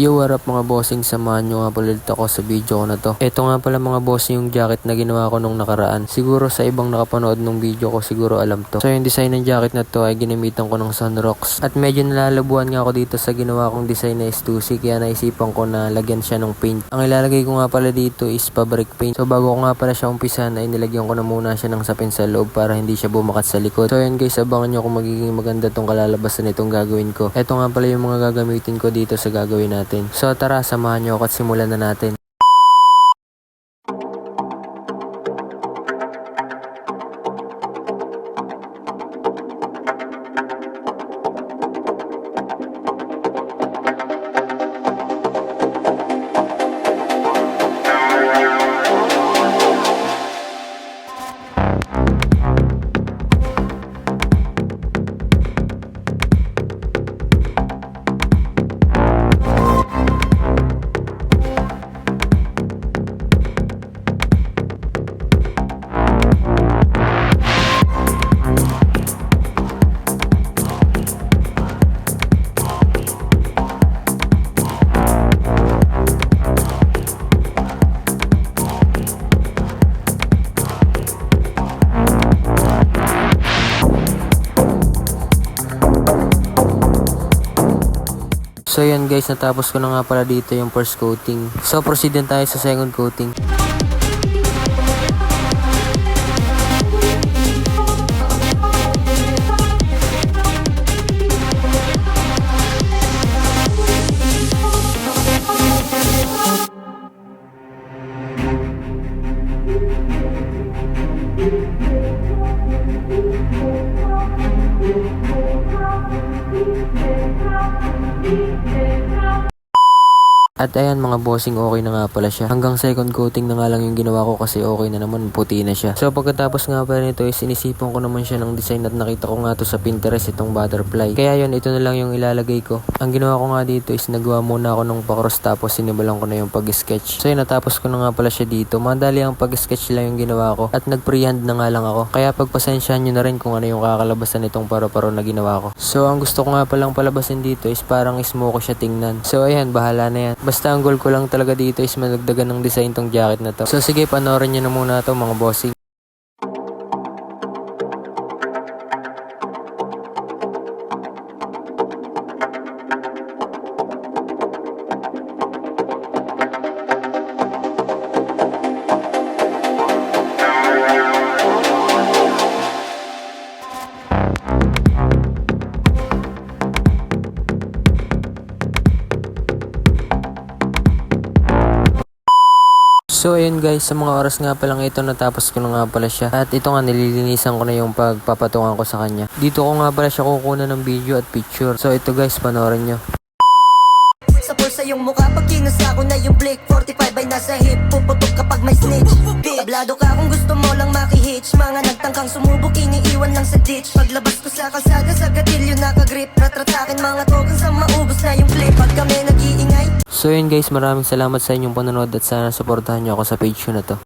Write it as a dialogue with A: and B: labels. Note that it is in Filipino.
A: Yo, what up mga bossing, samahan nyo nga pala ulit ako sa video ko na to. Ito nga pala mga bossing yung jacket na ginawa ko nung nakaraan. Siguro sa ibang nakapanood nung video ko siguro alam to. So yung design ng jacket na to ay ginamitan ko ng Sunrocks. At medyo nalalabuan nga ako dito sa ginawa kong design na Stussy, kaya naisipan ko na lagyan siya ng paint. Ang ilalagay ko nga pala dito is fabric paint. So bago ko nga pala siya umpisan ay nilagyan ko na muna siya ng sapin sa loob para hindi siya bumakat sa likod. So yun guys, abangan nyo kung magiging maganda tong kalalabasan nitong gagawin ko. Ito nga pala yung mga gagamitin ko dito sa gagawin natin. So tara, samahan nyo ako at simulan na natin. So yan guys, natapos ko na nga pala dito yung first coating. So proceed din tayo sa second coating. At ayan mga bossing, okay na nga pala siya. Hanggang second coating na nga lang yung ginawa ko kasi okay na naman, puti na siya. So pagkatapos nga pala nito is inisipan ko naman siya ng design at nakita ko nga to sa Pinterest, itong butterfly. Kaya yun, ito na lang yung ilalagay ko. Ang ginawa ko nga dito is nagawa muna ako ng pa-cross tapos sinimulan ko na yung pag-sketch. So yun, natapos ko na nga pala siya dito. Madali ang pag-sketch lang yung ginawa ko at nag-freehand na nga lang ako. Kaya pagpasensyahan nyo na rin kung ano yung kakalabasan nitong paro-paro na ginawa ko. So ang gusto ko nga palang palabasin dito is parang smoky siya tingnan. So ayan, bahala na yan. Basta ang goal ko lang talaga dito is malagdagan ng design tong jacket na to. So sige, panoorin nyo na muna to mga bossing. So ayun guys, sa mga oras nga palang ito natapos ko na nga pala siya. At ito nga, nililinisan ko na yung pagpapatungan ko sa kanya. Dito ko nga pala siya kukunan ng video at picture. So ito guys, panoorin nyo.
B: Sa pulsa yung mukha pag kinasa ko na yung Blake 45 ay nasa hip. Puputok kapag may snitch. Tablado ka kung gusto mo lang makihitch. Mga nagtangkang sumubok, iniiwan lang sa ditch. Paglabas ko sa kalsada, sa gatilyo nakagrip. Ratratakin mga token sa maubos na yung clip. Pag kami nag-iingay.
A: So yun guys, maraming salamat sa inyong panonood at sana supportahan nyo ako sa page ko na to.